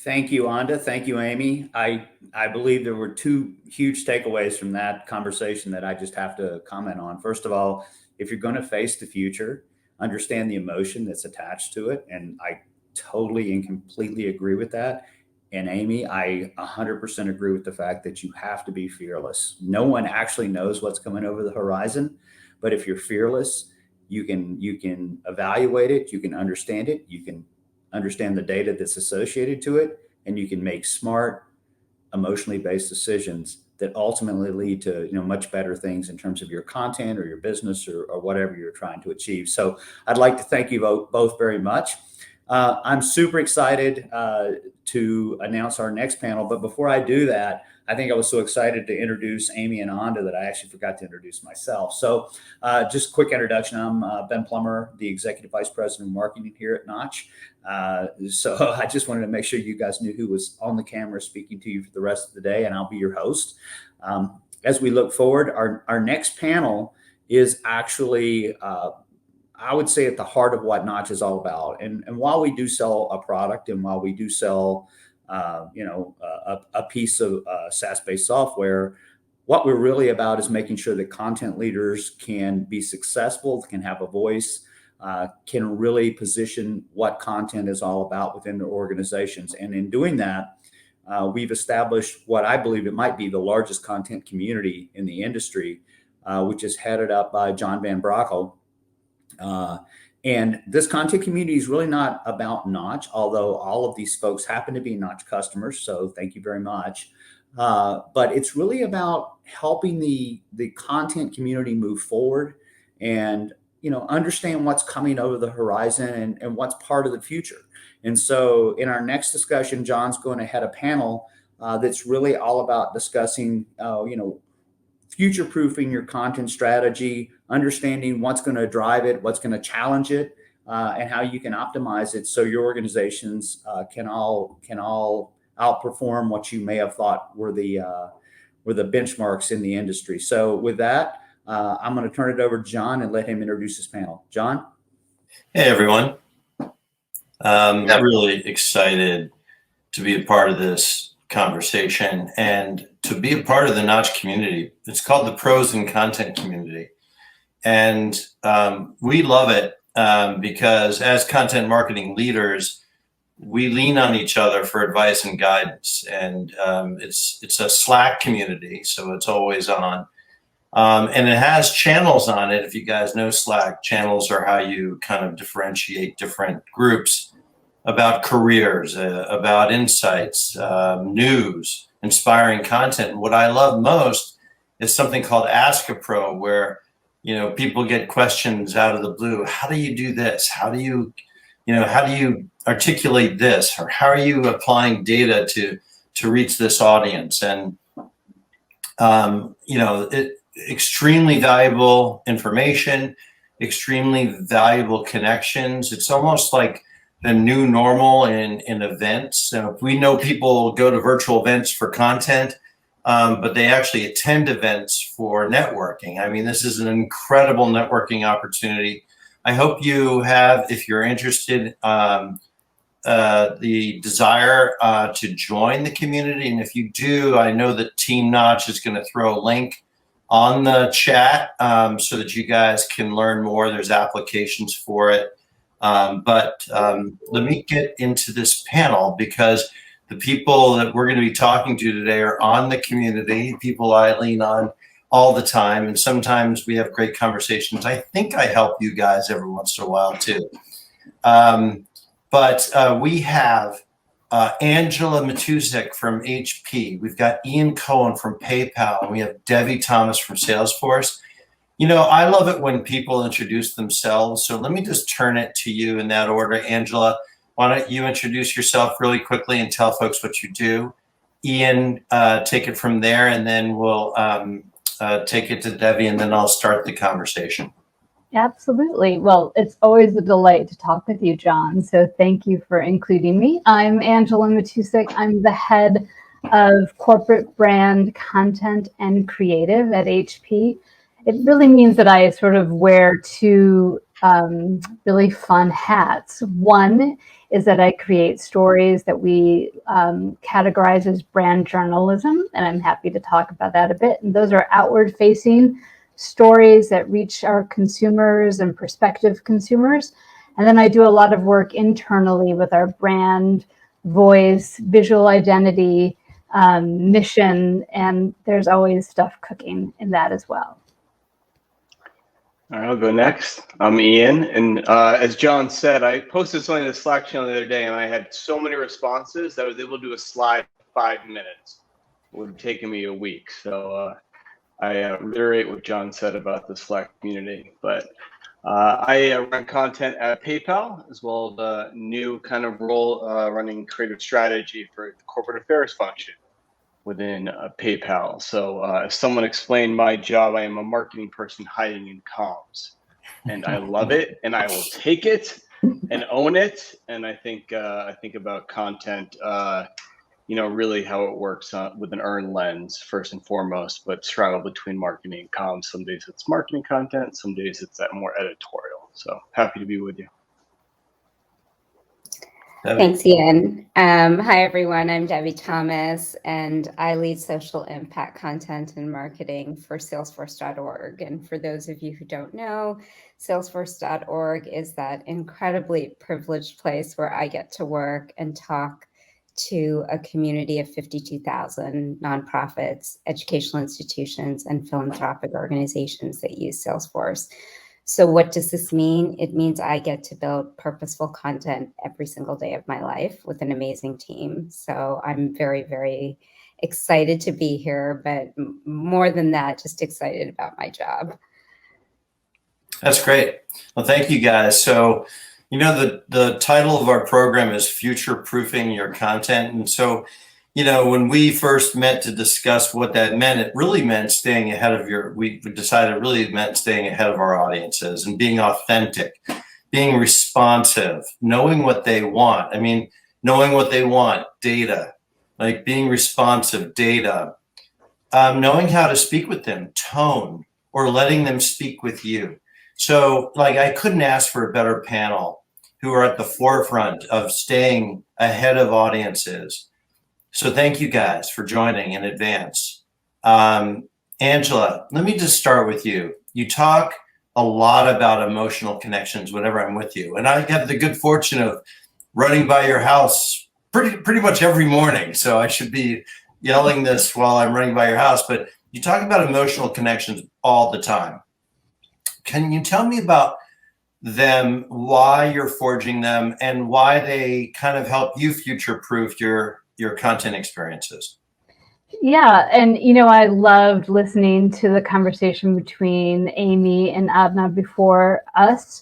Thank you, Anda. Thank you, Amy. I believe there were two huge takeaways from that conversation that I just have to comment on. First of all, if you're going to face the future, understand the emotion that's attached to it. And I totally and completely agree with that. And Amy, I 100% agree with the fact that you have to be fearless. No one actually knows what's coming over the horizon, but if you're fearless, you can evaluate it, you can understand it, you can understand the data that's associated to it, and you can make smart, emotionally based decisions that ultimately lead to much better things in terms of your content or your business or whatever you're trying to achieve. So I'd like to thank you both very much. I'm super excited to announce our next panel, but before I do that, I think I was so excited to introduce Amy and Anda that I actually forgot to introduce myself. So just quick introduction. I'm Ben Plummer, the Executive Vice President of Marketing here at Notch. So I just wanted to make sure you guys knew who was on the camera speaking to you for the rest of the day, and I'll be your host. As we look forward, our next panel is actually, I would say, at the heart of what Notch is all about. And while we do sell a product, and while we do sell, a piece of SaaS-based software, what we're really about is making sure that content leaders can be successful, can have a voice, can really position what content is all about within their organizations. And in doing that, we've established what I believe it might be the largest content community in the industry, which is headed up by John Van Brockel. And this content community is really not about Notch, although all of these folks happen to be Notch customers. So thank you very much. But it's really about helping the content community move forward and understand what's coming over the horizon and what's part of the future. And so in our next discussion, John's going to head a panel that's really all about discussing, future-proofing your content strategy, understanding what's going to drive it, what's going to challenge it, and how you can optimize it so your organizations can all outperform what you may have thought were the benchmarks in the industry. So with that, I'm going to turn it over to John and let him introduce his panel. John? Hey, everyone. I'm really excited to be a part of this conversation and to be a part of the Notch community. It's called the Pros in Content Community. And we love it because as content marketing leaders, we lean on each other for advice and guidance. And it's a Slack community, so it's always on. And it has channels on it. If you guys know Slack, channels are how you kind of differentiate different groups about careers, about insights, news, inspiring content. And what I love most is something called Ask a Pro, where people get questions out of the blue. How do you do this? How do you articulate this? Or how are you applying data to reach this audience? And extremely valuable information, extremely valuable connections. It's almost like the new normal in events. So we know people go to virtual events for content, but they actually attend events for networking. I mean, this is an incredible networking opportunity. I hope you have, if you're interested, the desire to join the community. And if you do, I know that Team Notch is going to throw a link on the chat so that you guys can learn more. There's applications for it. But let me get into this panel because the people that we're going to be talking to today are on the community, people I lean on all the time. And sometimes we have great conversations. I think I help you guys every once in a while too. But we have Angela Matusek from HP. We've got Ian Cohen from PayPal. And we have Debbie Thomas from Salesforce. I love it when people introduce themselves. So let me just turn it to you in that order. Angela, why don't you introduce yourself really quickly and tell folks what you do? Ian, take it from there, and then we'll take it to Debbie, and then I'll start the conversation. Absolutely. Well, it's always a delight to talk with you, John. So thank you for including me. I'm Angela Matusek. I'm the head of corporate brand content and creative at HP. It really means that I sort of wear two really fun hats. One is that I create stories that we categorize as brand journalism, and I'm happy to talk about that a bit. And those are outward-facing stories that reach our consumers and prospective consumers. And then I do a lot of work internally with our brand, voice, visual identity, mission, and there's always stuff cooking in that as well. All right, I'll go next. I'm Ian, and as John said, I posted something in the Slack channel the other day, and I had so many responses that I was able to do a slide in 5 minutes. It would have taken me a week. So I reiterate what John said about the Slack community. But I run content at PayPal, as well as a new kind of role running creative strategy for the corporate affairs function within PayPal. So if someone explained my job, I am a marketing person hiding in comms, and I love it, and I will take it and own it. And I think about content, really how it works with an earned lens first and foremost, but straddle between marketing and comms. Some days it's marketing content, some days it's that more editorial. So happy to be with you. Thanks, Ian. Hi, everyone. I'm Debbie Thomas, and I lead social impact content and marketing for Salesforce.org. And for those of you who don't know, Salesforce.org is that incredibly privileged place where I get to work and talk to a community of 52,000 nonprofits, educational institutions, and philanthropic organizations that use Salesforce. So what does this mean? It means I get to build purposeful content every single day of my life with an amazing team. So I'm very, very excited to be here, but more than that, just excited about my job. That's great. Well, thank you guys. So, the title of our program is Future Proofing Your Content. And so, when we first met to discuss what that meant, it really meant staying ahead of we decided it really meant staying ahead of our audiences and being authentic, being responsive, knowing what they want. Knowing what they want, data, like being responsive, data, knowing how to speak with them, tone, or letting them speak with you. So I couldn't ask for a better panel who are at the forefront of staying ahead of audiences. So thank you guys for joining in advance. Angela, let me just start with you. You talk a lot about emotional connections whenever I'm with you. And I have the good fortune of running by your house pretty much every morning. So I should be yelling this while I'm running by your house, but you talk about emotional connections all the time. Can you tell me about them, why you're forging them, and why they kind of help you future-proof your content experiences? Yeah, and I loved listening to the conversation between Amy and Adna before us.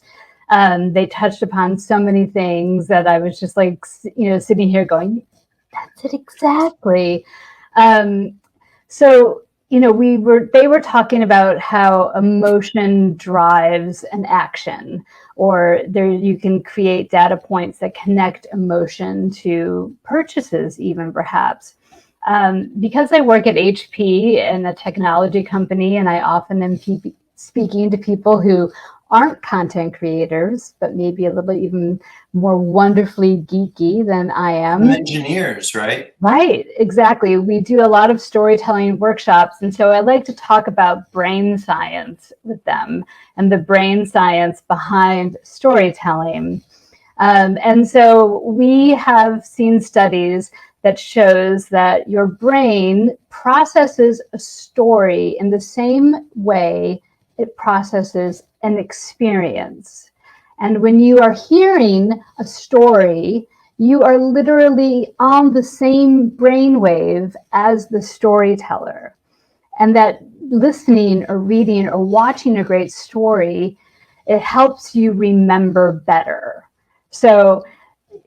They touched upon so many things that I was just sitting here going, that's it exactly. So they were talking about how emotion drives an action, or you can create data points that connect emotion to purchases, even perhaps. Because I work at HP and a technology company, and I often am speaking to people who aren't content creators, but maybe a little bit even more wonderfully geeky than I am. Engineers, right? Right, exactly. We do a lot of storytelling workshops. And so I like to talk about brain science with them and the brain science behind storytelling. And so we have seen studies that shows that your brain processes a story in the same way it processes an experience. And when you are hearing a story, you are literally on the same brainwave as the storyteller. And that listening or reading or watching a great story, it helps you remember better. So,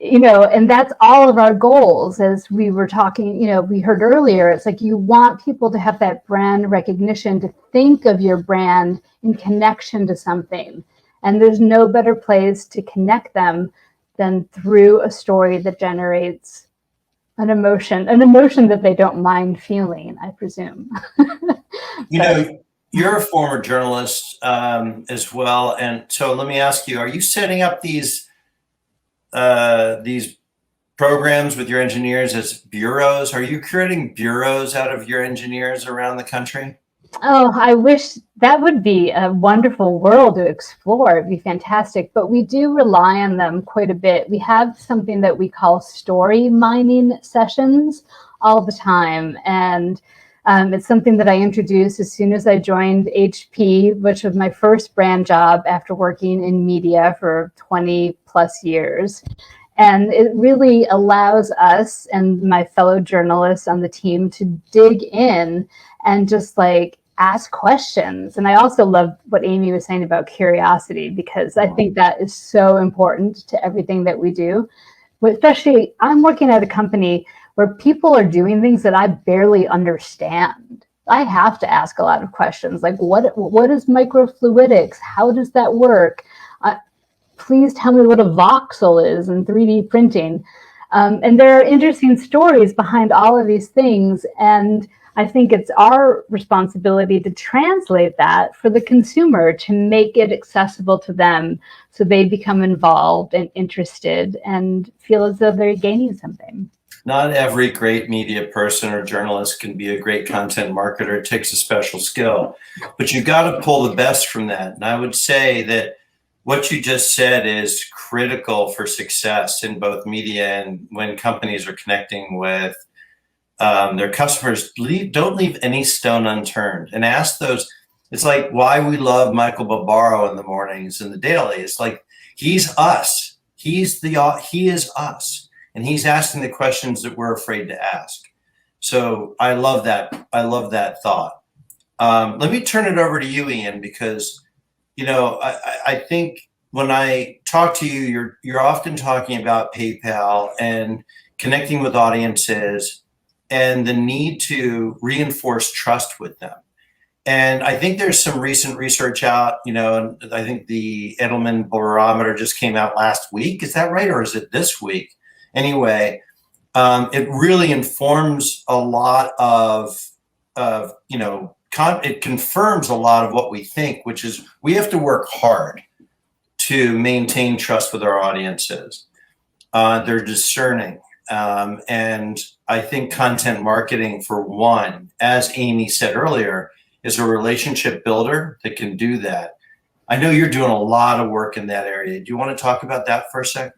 and that's all of our goals. As we were talking, we heard earlier, it's like you want people to have that brand recognition, to think of your brand in connection to something. And there's no better place to connect them than through a story that generates an emotion that they don't mind feeling, I presume. you're a former journalist as well, and so let me ask you: are you setting up these programs with your engineers as bureaus? Are you creating bureaus out of your engineers around the country? Oh, I wish that would be a wonderful world to explore. It'd be fantastic. But we do rely on them quite a bit. We have something that we call story mining sessions all the time. And it's something that I introduced as soon as I joined HP, which was my first brand job after working in media for 20 plus years. And it really allows us and my fellow journalists on the team to dig in and just like ask questions. And I also love what Amy was saying about curiosity, because I think that is so important to everything that we do. But especially, I'm working at a company where people are doing things that I barely understand. I have to ask a lot of questions, like what is microfluidics? How does that work? Please tell me what a voxel is in 3D printing. And there are interesting stories behind all of these things. And I think it's our responsibility to translate that for the consumer, to make it accessible to them so they become involved and interested and feel as though they're gaining something. Not every great media person or journalist can be a great content marketer. It takes a special skill, but you got to pull the best from that. And I would say that what you just said is critical for success in both media and when companies are connecting with their customers. Don't leave any stone unturned and ask those. It's like why we love Michael Barbaro in the mornings and the daily. It's like he's us. He is us, and he's asking the questions that we're afraid to ask. So I love that. I love that thought. Let me turn it over to you, Ian, because I think when I talk to you, you're often talking about PayPal and connecting with audiences and the need to reinforce trust with them. And I think there's some recent research out, and I think the Edelman barometer just came out last week. Is that right? Or is it this week? Anyway, it really informs a lot it confirms a lot of what we think, which is we have to work hard to maintain trust with our audiences. They're discerning. And I think content marketing, for one, as Amy said earlier, is a relationship builder that can do that. I know you're doing a lot of work in that area. Do you want to talk about that for a second?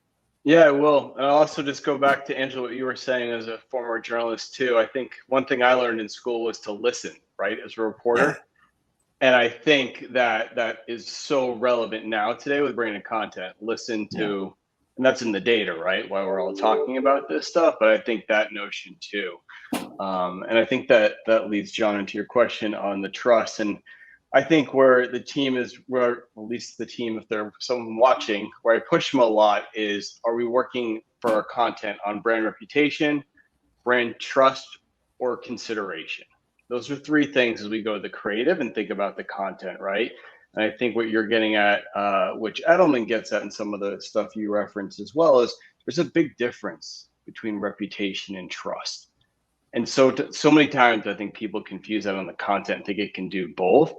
Yeah, I will. And I'll also just go back to Angela, what you were saying as a former journalist too. I think one thing I learned in school was to listen, right, as a reporter. Yeah. And I think that is so relevant now today with branded content. Listen to, and that's in the data, right? Why we're all talking about this stuff. But I think that notion too. And I think that leads, John, into your question on the trust. And I think where the team is, where at least the team, if there's someone watching, where I push them a lot is, are we working for our content on brand reputation, brand trust, or consideration? Those are three things as we go to the creative and think about the content, right? And I think what you're getting at, which Edelman gets at in some of the stuff you referenced as well, is there's a big difference between reputation and trust. And so many times I think people confuse that on the content, think it can do both.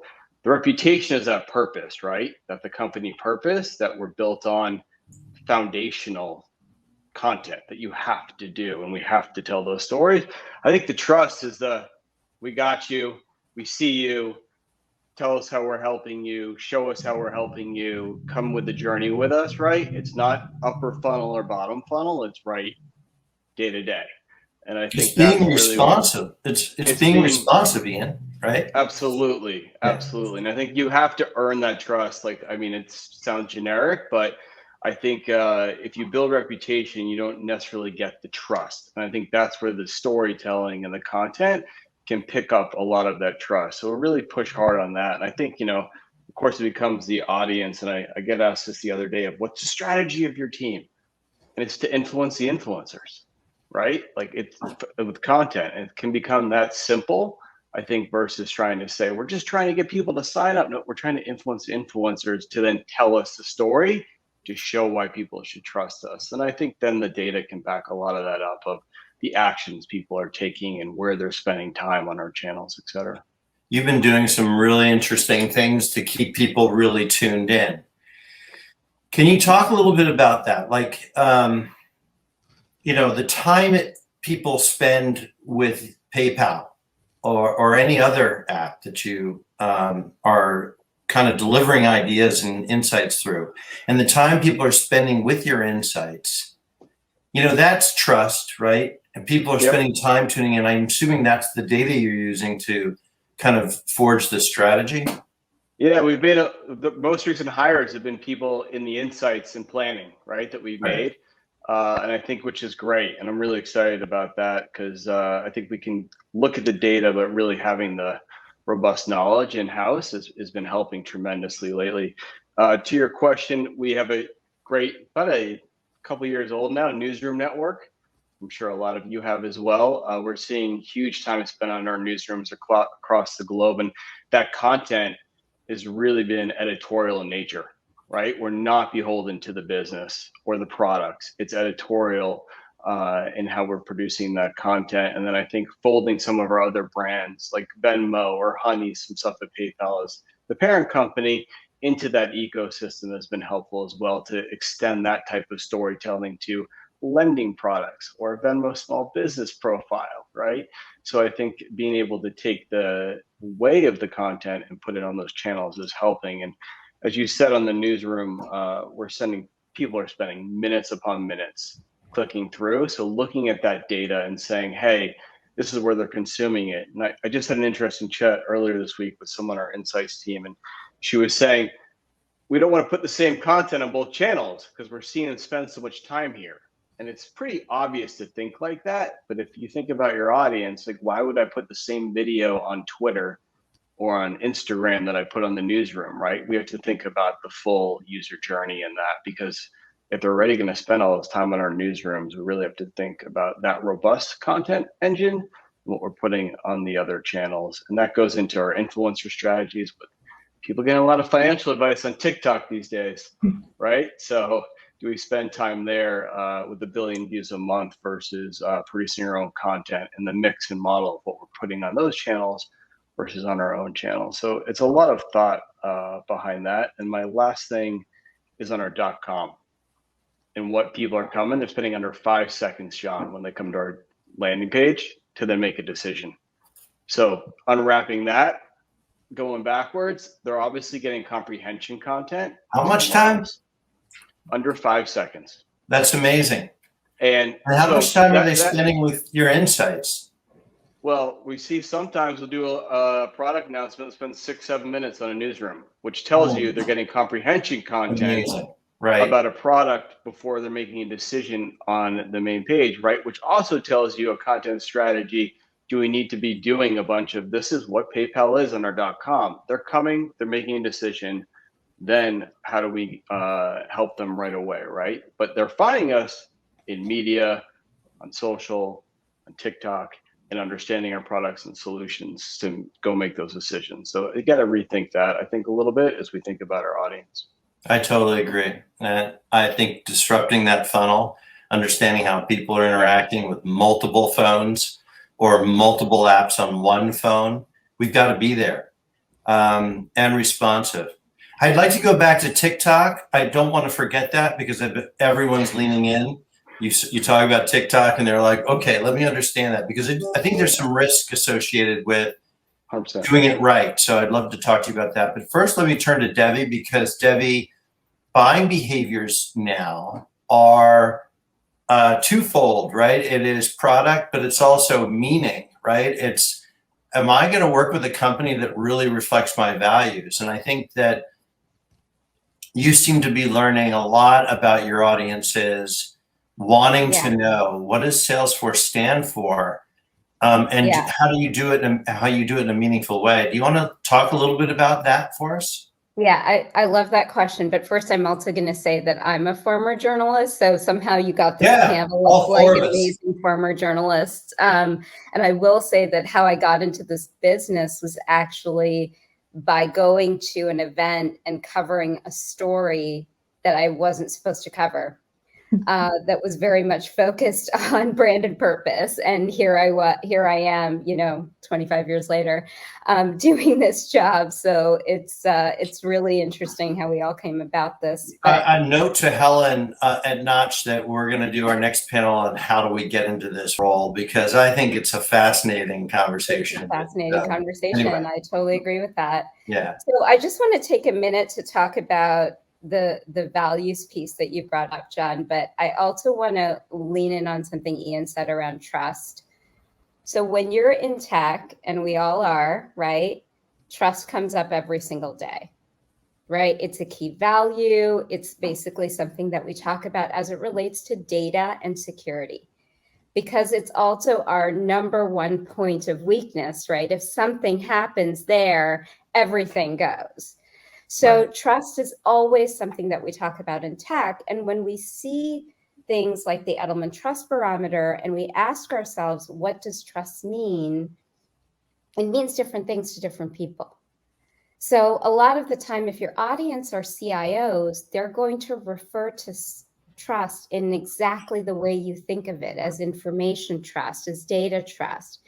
The reputation is that purpose, right? That the company purpose that we're built on foundational content that you have to do, and we have to tell those stories. I think the trust is we got you, we see you, tell us how we're helping you, show us how we're helping you, come with the journey with us, right? It's not upper funnel or bottom funnel, it's right day to day. And I think it's being responsive. It's being responsive, Ian, right? Absolutely. And I think you have to earn that trust. It sounds generic, but I think if you build reputation, you don't necessarily get the trust. And I think that's where the storytelling and the content can pick up a lot of that trust. So we'll really push hard on that. And I think, of course, it becomes the audience. And I get asked this the other day of what's the strategy of your team? And it's to influence the influencers, right? Like it's with content, and it can become that simple, I think, versus trying to say, we're just trying to get people to sign up. No, we're trying to influence influencers to then tell us the story to show why people should trust us. And I think then the data can back a lot of that up of the actions people are taking and where they're spending time on our channels, et cetera. You've been doing some really interesting things to keep people really tuned in. Can you talk a little bit about that? Like, the time people spend with PayPal or any other app that you are kind of delivering ideas and insights through, and the time people are spending with your insights, that's trust, right? And people are spending time tuning in. I'm assuming that's the data you're using to kind of forge this strategy. Yeah, we've made the most recent hires have been people in the insights and planning, right, that we've made. And I think, which is great. And I'm really excited about that because I think we can look at the data, but really having the robust knowledge in-house has been helping tremendously lately. To your question, we have a great, about a couple years old now, newsroom network. I'm sure a lot of you have as well. We're seeing huge time spent on our newsrooms across the globe. And that content has really been editorial in nature, right? We're not beholden to the business or the products. It's editorial in how we're producing that content. And then I think folding some of our other brands like Venmo or Honey, some stuff that PayPal is the parent company, into that ecosystem has been helpful as well to extend that type of storytelling to lending products or Venmo small business profile, right? So I think being able to take the weight of the content and put it on those channels is helping. And as you said on the newsroom, people are spending minutes upon minutes clicking through. So looking at that data and saying, hey, this is where they're consuming it. And I just had an interesting chat earlier this week with someone on our insights team, and she was saying, we don't want to put the same content on both channels because we're seeing them spend so much time here. And it's pretty obvious to think like that. But if you think about your audience, like, why would I put the same video on Twitter or on Instagram that I put on the newsroom, right? We have to think about the full user journey in that, because if they're already going to spend all this time on our newsrooms, we really have to think about that robust content engine and what we're putting on the other channels. And that goes into our influencer strategies, but people getting a lot of financial advice on TikTok these days, right? So do we spend time there with 1 billion views a month versus producing our own content, and the mix and model of what we're putting on those channels versus on our own channel? So it's a lot of thought behind that. And my last thing is on our .com and what people are coming. They're spending under 5 seconds, John, when they come to our landing page to then make a decision. So unwrapping that, going backwards, they're obviously getting comprehension content. How much time? Under 5 seconds. That's amazing. And how much time are they spending with your insights? Well, we see sometimes we'll do a product announcement that spends 6-7 minutes on a newsroom, which tells you they're getting comprehension content about a product before they're making a decision on the main page, right? Which also tells you a content strategy. Do we need to be doing a bunch of, this is what PayPal is on our .com. They're coming, they're making a decision. Then how do we help them right away, right? But they're finding us in media, on social, on TikTok, and understanding our products and solutions to go make those decisions. So you got to rethink that, I think, a little bit as we think about our audience. I totally agree. And I think disrupting that funnel, understanding how people are interacting with multiple phones or multiple apps on one phone, we've got to be there and responsive. I'd like to go back to TikTok. I don't want to forget that because everyone's leaning in. You talk about TikTok and they're like, okay, let me understand that, because I think there's some risk associated with 100%. doing it right. So I'd love to talk to you about that. But first, let me turn to Debbie, because Debbie, buying behaviors now are twofold, right? It is product, but it's also meaning, right? It's, am I going to work with a company that really reflects my values? And I think that you seem to be learning a lot about your audiences, wanting to know, what does Salesforce stand for? And how do you do it and how you do it in a meaningful way? Do you want to talk a little bit about that for us? Yeah, I love that question. But first, I'm also going to say that I'm a former journalist. So somehow you got this panel of like amazing former journalists. And I will say that how I got into this business was actually by going to an event and covering a story that I wasn't supposed to cover. that was very much focused on brand and purpose. And here I am, 25 years later, doing this job. So it's really interesting how we all came about this. But A note to Helen at Notch that we're going to do our next panel on how do we get into this role, because I think it's a fascinating conversation. Conversation. Anyway. I totally agree with that. Yeah. So I just want to take a minute to talk about the values piece that you brought up, John, but I also want to lean in on something Ian said around trust. So when you're in tech, and we all are, right? Trust comes up every single day, right? It's a key value. It's basically something that we talk about as it relates to data and security, because it's also our number one point of weakness, right? If something happens there, everything goes. So right. Trust is always something that we talk about in tech. And when we see things like the Edelman Trust Barometer and we ask ourselves, what does trust mean? It means different things to different people. So a lot of the time, if your audience are CIOs, they're going to refer to trust in exactly the way you think of it, as information trust, as data trust.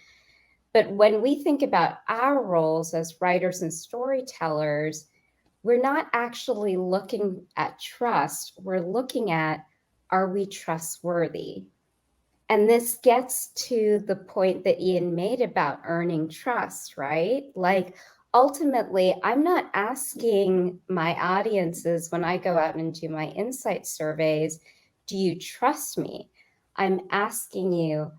But when we think about our roles as writers and storytellers, we're not actually looking at trust. We're looking at, are we trustworthy? And this gets to the point that Ian made about earning trust, right? Like, ultimately, I'm not asking my audiences when I go out and do my insight surveys, do you trust me? I'm asking you,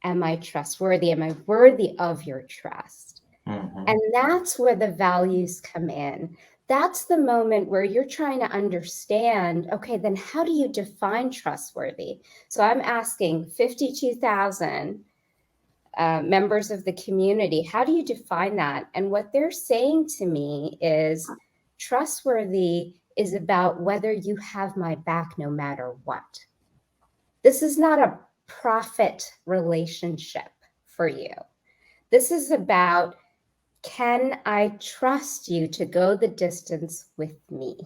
am I trustworthy? Am I worthy of your trust? Mm-hmm. And that's where the values come in. That's the moment where you're trying to understand, okay, then how do you define trustworthy? So I'm asking 52,000 members of the community, how do you define that? And what they're saying to me is, trustworthy is about whether you have my back no matter what. This is not a profit relationship for you. This is about, can I trust you to go the distance with me?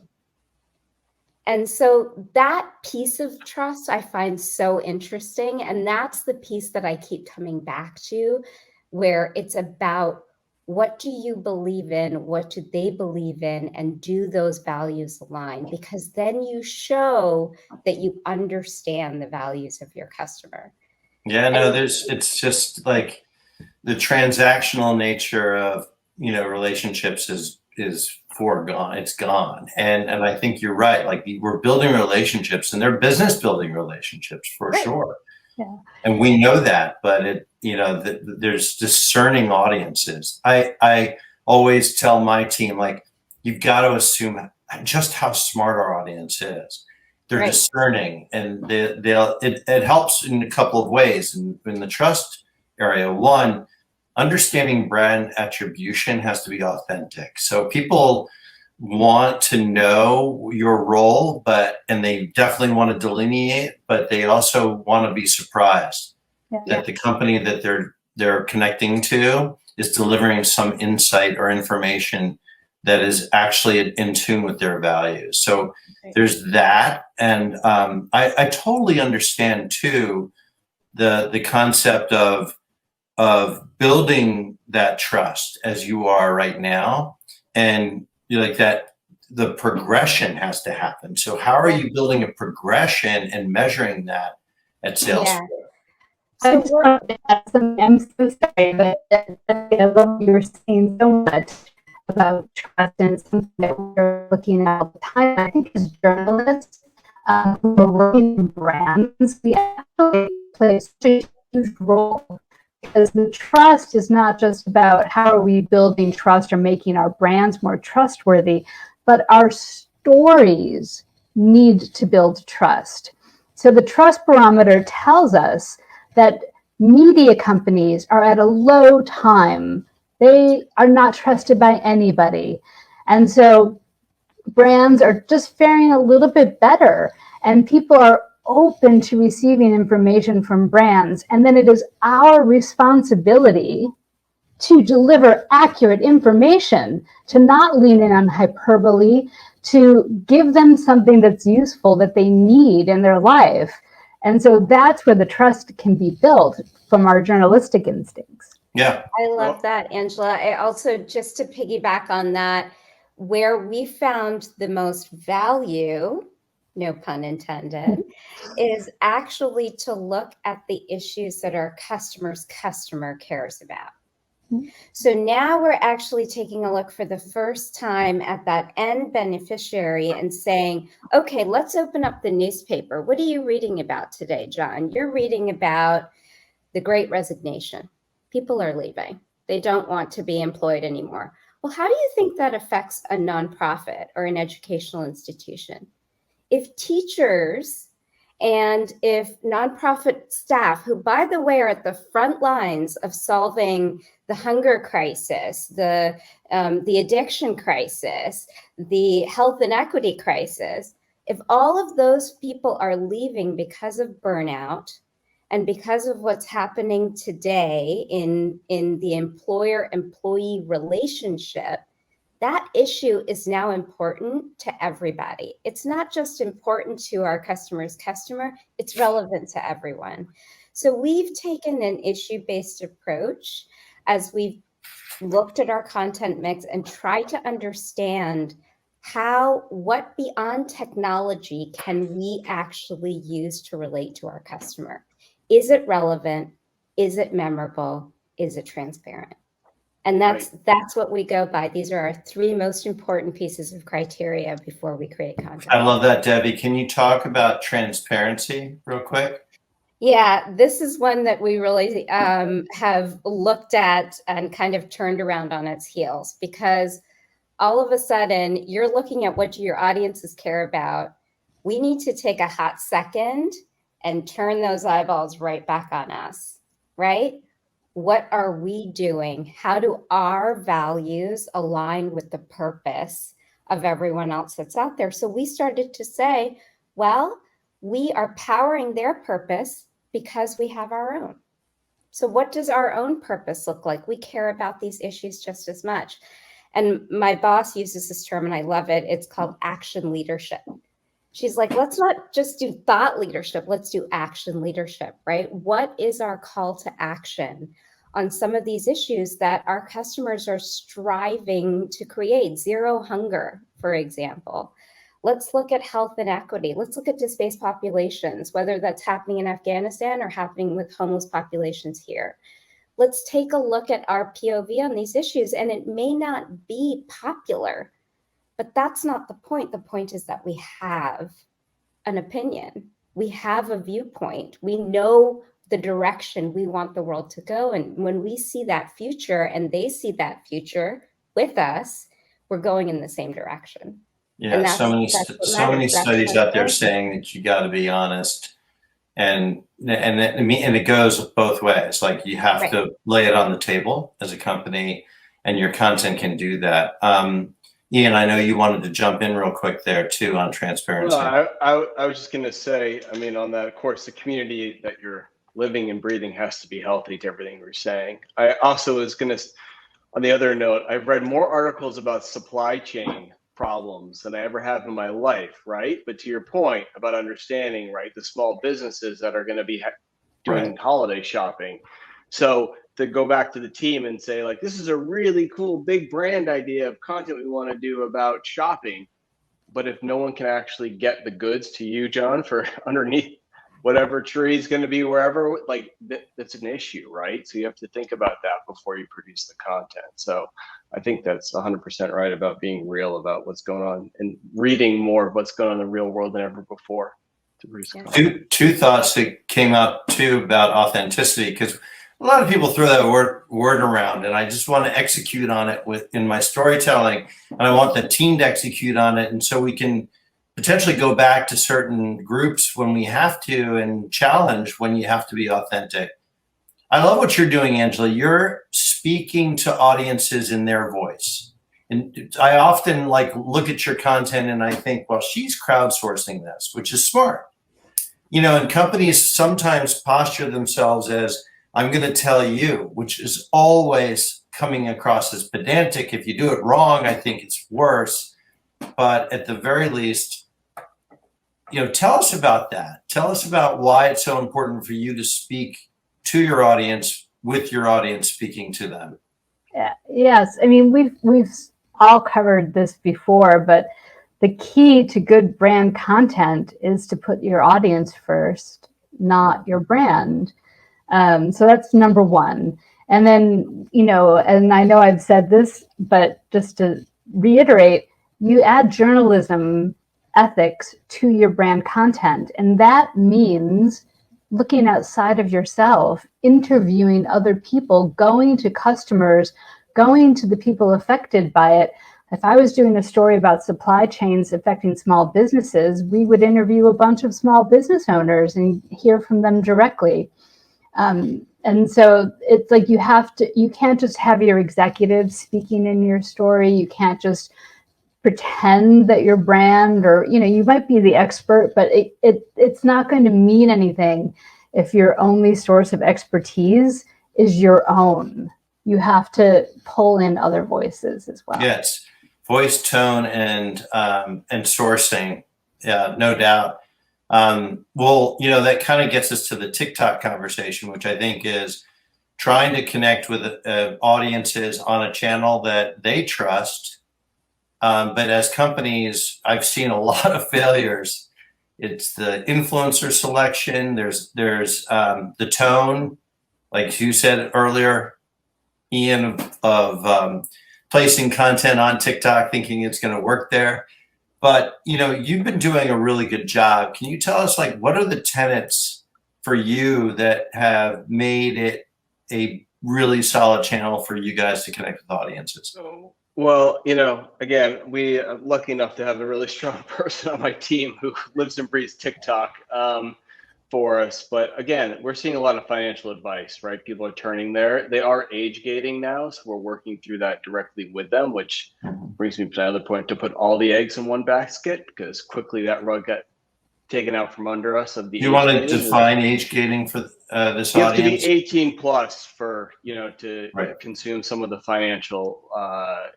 And so that piece of trust I find so interesting. And that's the piece that I keep coming back to, where it's about, what do you believe in? What do they believe in? And do those values align? Because then you show that you understand the values of your customer. Yeah, no, it's just like the transactional nature of, relationships is foregone. It's gone. And I think you're right. Like, we're building relationships, and they're business building relationships for right. Sure. Yeah. And we know that, but there's discerning audiences. I always tell my team, like, you've got to assume just how smart our audience is. They're right. Discerning, and it helps in a couple of ways. In the trust area, one, understanding brand attribution has to be authentic. So people want to know your role, and they definitely want to delineate, but they also want to be surprised that the company that they're connecting to is delivering some insight or information that is actually in tune with their values. So there's that. And I totally understand too, the concept of building that trust as you are right now. And like that, the progression has to happen. So how are you building a progression and measuring that at Salesforce? I just want to add something. I'm so sorry, but I love you were saying so much about trust, and something that we're looking at all the time. I think as journalists who are working in brands, we actually play such a huge role, because the trust is not just about how are we building trust or making our brands more trustworthy, but our stories need to build trust. So the Trust Barometer tells us that media companies are at a low time. They are not trusted by anybody. And so brands are just faring a little bit better, and people are open to receiving information from brands. And then it is our responsibility to deliver accurate information, to not lean in on hyperbole, to give them something that's useful that they need in their life. And so that's where the trust can be built from our journalistic instincts. Yeah. I love that, Angela. I also, just to piggyback on that, where we found the most value, no pun intended, is actually to look at the issues that our customer cares about. So now we're actually taking a look for the first time at that end beneficiary and saying, okay, let's open up the newspaper. What are you reading about today, John? You're reading about the Great Resignation. People are leaving. They don't want to be employed anymore. Well, how do you think that affects a nonprofit or an educational institution? If teachers and if nonprofit staff, who, by the way, are at the front lines of solving the hunger crisis, the addiction crisis, the health inequity crisis, if all of those people are leaving because of burnout and because of what's happening today in the employer-employee relationship, that issue is now important to everybody. It's not just important to our customer's customer, it's relevant to everyone. So we've taken an issue-based approach as we've looked at our content mix and tried to understand what beyond technology can we actually use to relate to our customer? Is it relevant? Is it memorable? Is it transparent? And that's what we go by. These are our 3 most important pieces of criteria before we create content. I love that, Debbie. Can you talk about transparency real quick? Yeah, this is one that we really have looked at and kind of turned around on its heels, because all of a sudden you're looking at what your audiences care about. We need to take a hot second and turn those eyeballs right back on us, right? What are we doing? How do our values align with the purpose of everyone else that's out there? So we started to say, well, we are powering their purpose because we have our own. So what does our own purpose look like? We care about these issues just as much. And my boss uses this term and I love it. It's called action leadership. She's like, let's not just do thought leadership, let's do action leadership, right? What is our call to action on some of these issues that our customers are striving to create? Zero hunger, for example. Let's look at health inequity. Let's look at displaced populations, whether that's happening in Afghanistan or happening with homeless populations here. Let's take a look at our POV on these issues. And it may not be popular, but that's not the point. The point is that we have an opinion. We have a viewpoint. We know the direction we want the world to go. And when we see that future and they see that future with us, we're going in the same direction. Yeah, so many studies out there saying that you got to be honest, and it goes both ways. Like you have to lay it on the table as a company, and your content can do that. Ian, I know you wanted to jump in real quick there too on transparency. Well, I was just going to say, I mean, on that, of course, the community that you're living and breathing has to be healthy to everything we're saying. I also was going to, on the other note, I've read more articles about supply chain problems than I ever have in my life, right? But to your point about understanding, right, the small businesses that are going to be doing holiday shopping. So to go back to the team and say, like, this is a really cool big brand idea of content we want to do about shopping. But if no one can actually get the goods to you, John, for underneath whatever tree is going to be wherever, like that's an issue, right? So you have to think about that before you produce the content. So I think that's 100% right about being real about what's going on and reading more of what's going on in the real world than ever before. Two thoughts that came up too about authenticity, because a lot of people throw that word around, and I just want to execute on it in my storytelling, and I want the team to execute on it, and so we can potentially go back to certain groups when we have to and challenge when you have to be authentic. I love what you're doing, Angela. You're speaking to audiences in their voice. And I often look at your content and I think, well, she's crowdsourcing this, which is smart. You know, and companies sometimes posture themselves as, I'm going to tell you, which is always coming across as pedantic. If you do it wrong, I think it's worse. but at the very least, tell us about that. Tell us about why it's so important for you to speak to your audience with your audience speaking to them. Yes, I mean we've all covered this before, but the key to good brand content is to put your audience first, not your brand. So that's number one. And then, and I know I've said this, but just to reiterate, you add journalism ethics to your brand content. And that means looking outside of yourself, interviewing other people, going to customers, going to the people affected by it. If I was doing a story about supply chains affecting small businesses, we would interview a bunch of small business owners and hear from them directly. And so it's like you can't just have your executives speaking in your story. You can't just pretend that your brand, or you might be the expert, but it's not going to mean anything if your only source of expertise is your own. You have to pull in other voices as well. Yes, voice, tone, and sourcing. Yeah, no doubt. Well, that kind of gets us to the TikTok conversation, which I think is trying to connect with audiences on a channel that they trust. But as companies, I've seen a lot of failures. It's the influencer selection. There's the tone, like you said earlier, Ian, of placing content on TikTok, thinking it's going to work there. But, you've been doing a really good job. Can you tell us, what are the tenets for you that have made it a really solid channel for you guys to connect with audiences? Well, again, we are lucky enough to have a really strong person on my team who lives and breathes TikTok for us. But again, we're seeing a lot of financial advice, right? People are turning there. They are age gating now, so we're working through that directly with them, which brings me to another point, to put all the eggs in one basket, because quickly that rug got taken out from under us. You want to define age gating for this audience? You have to be 18 plus for to right. consume some of the financial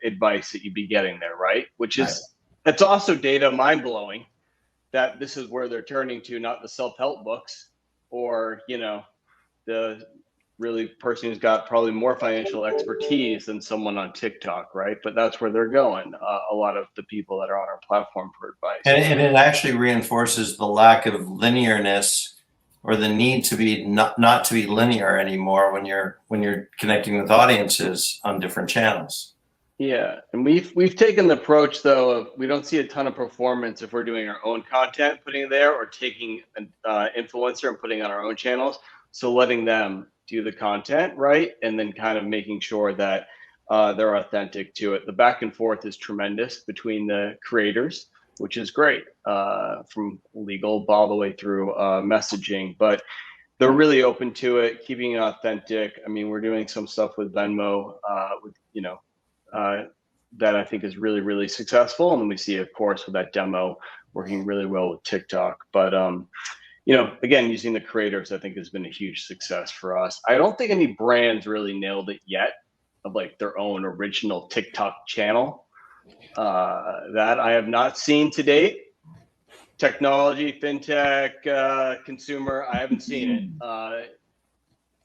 advice that you'd be getting there, right? Which is It's also data mind blowing that this is where they're turning to, not the self-help books or the really person who's got probably more financial expertise than someone on TikTok, right? But that's where they're going. A lot of the people that are on our platform for advice, and it actually reinforces the lack of linearness, or the need to be not to be linear anymore when you're connecting with audiences on different channels. Yeah, and we've taken the approach though of we don't see a ton of performance if we're doing our own content, putting it there, or taking an influencer and putting on our own channels. So letting them do the content, right, and then kind of making sure that they're authentic to it. The back and forth is tremendous between the creators, which is great, from legal all the way through messaging, but they're really open to it, keeping it authentic. I mean, we're doing some stuff with Venmo, that I think is really, really successful. And then we see, of course, with that demo working really well with TikTok. But, again, using the creators, I think has been a huge success for us. I don't think any brands really nailed it yet of their own original TikTok channel. That I have not seen to date. Technology, fintech, consumer, I haven't seen it.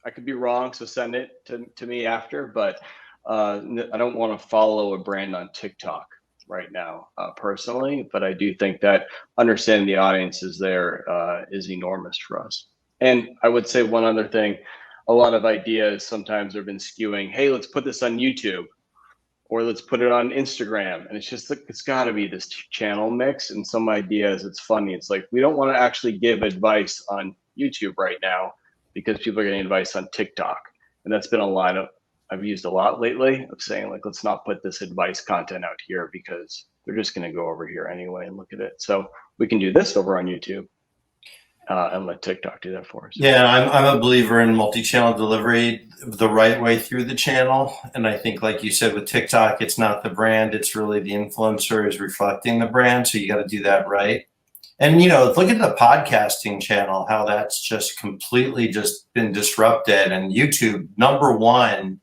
I could be wrong, so send it to me after, but I don't want to follow a brand on TikTok right now, personally, but I do think that understanding the audiences there is enormous for us. And I would say one other thing, a lot of ideas sometimes have been skewing, hey, let's put this on YouTube, or let's put it on Instagram. And it's just it's got to be this channel mix. And some ideas, it's funny. It's like, we don't want to actually give advice on YouTube right now because people are getting advice on TikTok. And that's been a line I've used a lot lately of saying, let's not put this advice content out here because they're just going to go over here anyway and look at it. So we can do this over on YouTube and let TikTok do that for us. Yeah, I'm a believer in multi-channel delivery the right way through the channel. And I think, like you said, with TikTok, it's not the brand, it's really the influencer is reflecting the brand. So you got to do that right. And, look at the podcasting channel, how that's just completely just been disrupted. And YouTube, number one,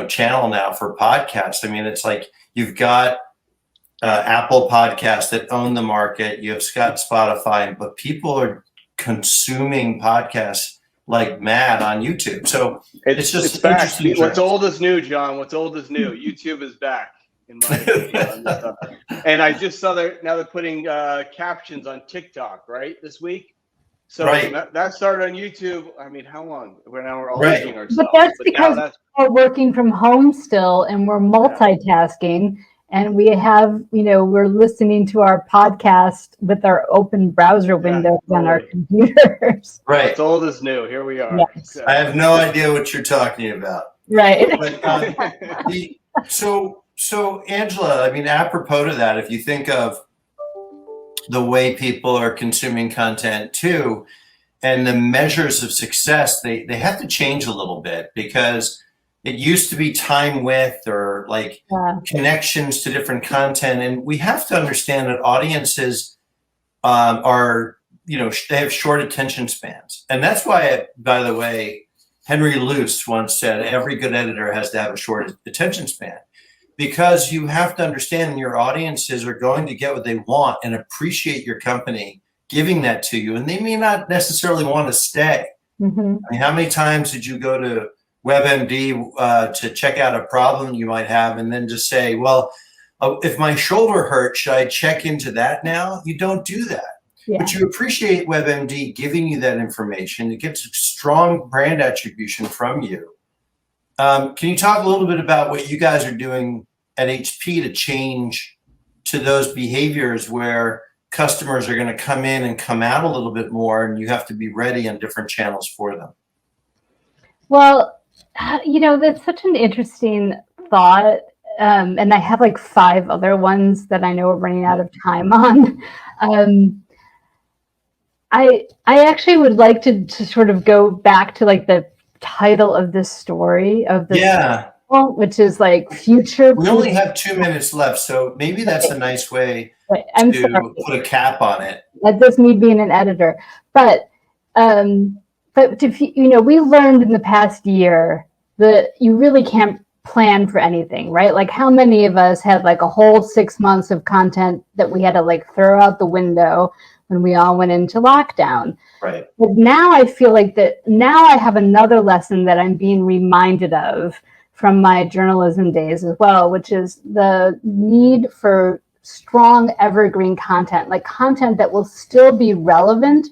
channel now for podcasts. I mean, it's like you've got Apple Podcasts that own the market. You have Spotify, but people are consuming podcasts like mad on YouTube. So it's just back. interesting. What's old is new, John. What's old is new. YouTube is back, in my opinion, on this stuff. And I just saw now they're putting captions on TikTok, right, this week. So that started on YouTube. I mean, how long? We're all aging ourselves. But that's because we're working from home still, and we're multitasking. And we have, we're listening to our podcast with our open browser windows on our computers. Right. It's old as new. Here we are. Yes. I have no idea what you're talking about. Right. But, so Angela, I mean, apropos to that, if you think of the way people are consuming content too, and the measures of success, they have to change a little bit, because it used to be time with, or like connections to different content. And we have to understand that audiences are, they have short attention spans. And that's why, by the way, Henry Luce once said, every good editor has to have a short attention span, because you have to understand your audiences are going to get what they want and appreciate your company giving that to you. And they may not necessarily want to stay. Mm-hmm. I mean, how many times did you go to WebMD to check out a problem you might have, and then just say, well, if my shoulder hurts, should I check into that now? You don't do that. Yeah. But you appreciate WebMD giving you that information. It gets strong brand attribution from you. Can you talk a little bit about what you guys are doing at HP to change to those behaviors where customers are going to come in and come out a little bit more, and you have to be ready on different channels for them? Well, that's such an interesting thought. And I have like 5 other ones that I know we're running out of time on. I actually would like to sort of go back to like the title of this story of this, which is like future. We only have 2 minutes left, so maybe that's a nice way to put a cap on it. That's just me being an editor, but if we learned in the past year that you really can't plan for anything, right? Like, how many of us had like a whole 6 months of content that we had to like throw out the window when we all went into lockdown? Right. But now I feel like now I have another lesson that I'm being reminded of from my journalism days as well, which is the need for strong evergreen content, like content that will still be relevant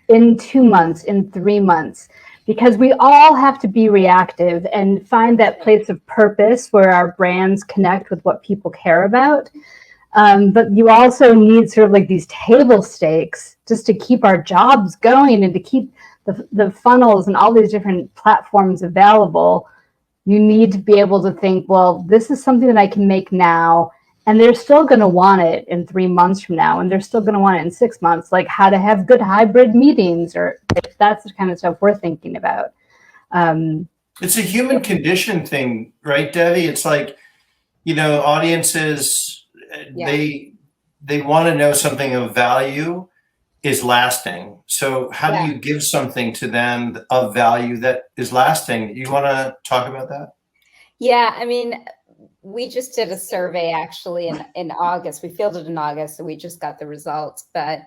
in 2 months, in 3 months, because we all have to be reactive and find that place of purpose where our brands connect with what people care about. But you also need sort of like these table stakes just to keep our jobs going and to keep the funnels and all these different platforms available. You need to be able to think, well, this is something that I can make now, and they're still going to want it in 3 months from now, and they're still going to want it in 6 months, like how to have good hybrid meetings, or that's the kind of stuff we're thinking about. It's a human condition thing, right, Debbie? It's like, audiences, they want to know something of value is lasting. So how do you give something to them of value that is lasting? You want to talk about that? Yeah, I mean, we just did a survey actually in August. We fielded in August, so we just got the results, but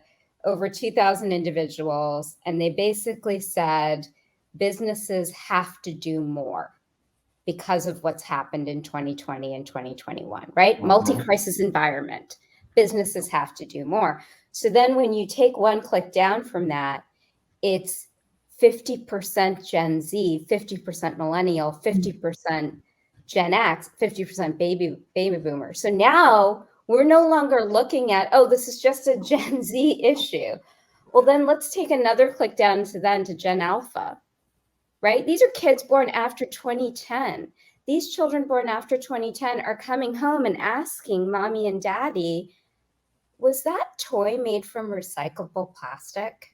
over 2,000 individuals, and they basically said businesses have to do more because of what's happened in 2020 and 2021, right? Mm-hmm. Multi-crisis environment, businesses have to do more. So then when you take one click down from that, it's 50% Gen Z, 50% millennial, 50% Gen X, 50% baby boomer. So now we're no longer looking at, oh, this is just a Gen Z issue. Well, then let's take another click down to Gen Alpha, right? These are kids born after 2010. These children born after 2010 are coming home and asking mommy and daddy, was that toy made from recyclable plastic?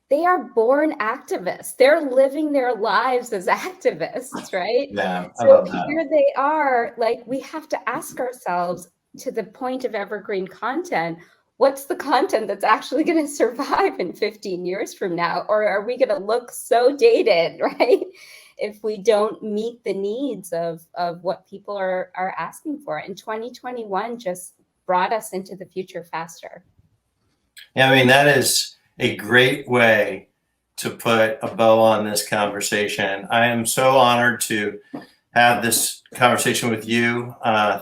They are born activists. They're living their lives as activists, right? Yeah, so here they are, like, we have to ask ourselves, to the point of evergreen content, what's the content that's actually going to survive in 15 years from now? Or are we going to look so dated, right? if we don't meet the needs of what people are asking for. And 2021 just brought us into the future faster. Yeah, I mean, that is a great way to put a bow on this conversation. I am so honored to have this conversation with you.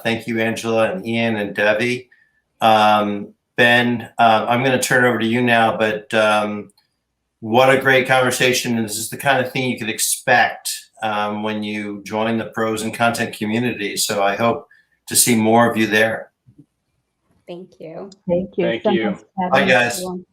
Thank you, Angela and Ian and Debbie. Ben, I'm going to turn it over to you now, but what a great conversation. This is the kind of thing you could expect when you join the pros and content community. So I hope to see more of you there. Thank you. Thank you. Thank so you. much for having Bye, us, guys. everyone.